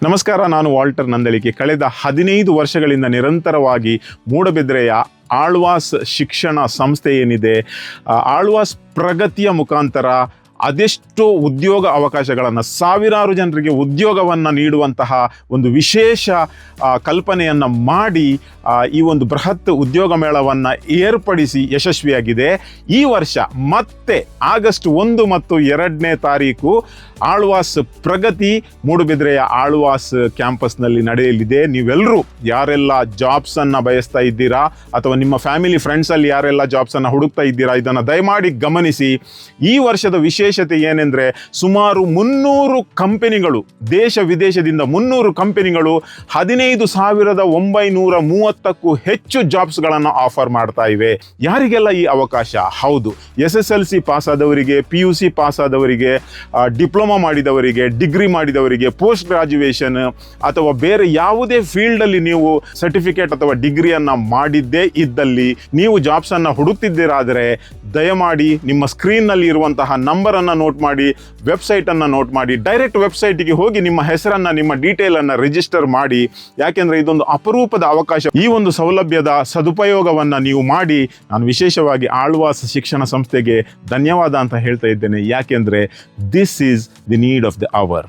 ನಮಸ್ಕಾರ, ನಾನು ವಾಲ್ಟರ್ ನಂದಳಿಕೆ. ಕಳೆದ 15 ವರ್ಷಗಳಿಂದ ನಿರಂತರವಾಗಿ ಮೂಡಬಿದ್ರೆಯ ಆಳ್ವಾಸ್ ಶಿಕ್ಷಣ ಸಂಸ್ಥೆ ಏನಿದೆ, ಆಳ್ವಾಸ್ ಪ್ರಗತಿಯ ಮುಖಾಂತರ ಅದೆಷ್ಟೋ ಉದ್ಯೋಗ ಅವಕಾಶಗಳನ್ನು, ಸಾವಿರಾರು ಜನರಿಗೆ ಉದ್ಯೋಗವನ್ನು ನೀಡುವಂತಹ ಒಂದು ವಿಶೇಷ ಕಲ್ಪನೆಯನ್ನು ಮಾಡಿ ಈ ಒಂದು ಬೃಹತ್ ಉದ್ಯೋಗ ಮೇಳವನ್ನು ಏರ್ಪಡಿಸಿ ಯಶಸ್ವಿಯಾಗಿದೆ. ಈ ವರ್ಷ ಮತ್ತೆ ಆಗಸ್ಟ್ 1 ಮತ್ತು 2ನೇ ತಾರೀಕು ಆಳ್ವಾಸ್ ಪ್ರಗತಿ ಮೂಡುಬಿದ್ರೆಯ ಆಳ್ವಾಸ್ ಕ್ಯಾಂಪಸ್ನಲ್ಲಿ ನಡೆಯಲಿದೆ. ನೀವೆಲ್ಲರೂ ಯಾರೆಲ್ಲ ಜಾಬ್ಸನ್ನು ಬಯಸ್ತಾ ಇದ್ದೀರಾ ಅಥವಾ ನಿಮ್ಮ ಫ್ಯಾಮಿಲಿ ಫ್ರೆಂಡ್ಸಲ್ಲಿ ಯಾರೆಲ್ಲ ಜಾಬ್ಸನ್ನು ಹುಡುಕ್ತಾ ಇದ್ದೀರಾ, ಇದನ್ನು ದಯಮಾಡಿ ಗಮನಿಸಿ. ಈ ವರ್ಷದ ವಿಶೇಷತೆ ಏನೆಂದರೆ, ಸುಮಾರು 300 ಕಂಪನಿಗಳು, ದೇಶ ವಿದೇಶದಿಂದ 300 ಕಂಪನಿಗಳು 15,930ಕ್ಕೂ ಹೆಚ್ಚು ಜಾಬ್ಸ್ಗಳನ್ನು ಆಫರ್ ಮಾಡ್ತಾ ಇವೆ. ಯಾರಿಗೆಲ್ಲ ಈ ಅವಕಾಶ? ಹೌದು, SSLC ಪಾಸ್ ಆದವರಿಗೆ, PUC ಪಾಸ್ ಆದವರಿಗೆ, ಡಿಪ್ಲೊಮಾ ಮಾಡಿದವರಿಗೆ, ಡಿಗ್ರಿ ಮಾಡಿದವರಿಗೆ, ಪೋಸ್ಟ್ ಗ್ರಾಜ್ಯುಯೇಷನ್ ಅಥವಾ ಬೇರೆ ಯಾವುದೇ ಫೀಲ್ಡಲ್ಲಿ ನೀವು ಸರ್ಟಿಫಿಕೇಟ್ ಅಥವಾ ಡಿಗ್ರಿಯನ್ನು ಮಾಡಿದ್ದೇ ಇದ್ದಲ್ಲಿ ನೀವು ಜಾಬ್ಸನ್ನು ಹುಡುಕ್ತಿದ್ದೀರಾದರೆ ದಯಮಾಡಿ ನಿಮ್ಮ ಸ್ಕ್ರೀನ್ನಲ್ಲಿ ಇರುವಂತಹ ನಂಬರನ್ನು ನೋಟ್ ಮಾಡಿ, ವೆಬ್ಸೈಟನ್ನು ನೋಟ್ ಮಾಡಿ, ಡೈರೆಕ್ಟ್ ವೆಬ್ಸೈಟಿಗೆ ಹೋಗಿ ನಿಮ್ಮ ಹೆಸರನ್ನು, ನಿಮ್ಮ ಡೀಟೇಲನ್ನು ರಿಜಿಸ್ಟರ್ ಮಾಡಿ. ಯಾಕೆಂದರೆ ಇದೊಂದು ಅಪರೂಪದ ಅವಕಾಶ. ಈ ಒಂದು ಸೌಲಭ್ಯದ ಸದುಪಯೋಗವನ್ನು ನೀವು ಮಾಡಿ. ನಾನು ವಿಶೇಷವಾಗಿ ಆಳ್ವಾಸ್ ಶಿಕ್ಷಣ ಸಂಸ್ಥೆಗೆ ಧನ್ಯವಾದ ಅಂತ ಹೇಳ್ತಾ ಇದ್ದೇನೆ. ಯಾಕೆಂದರೆ this is the need of the hour.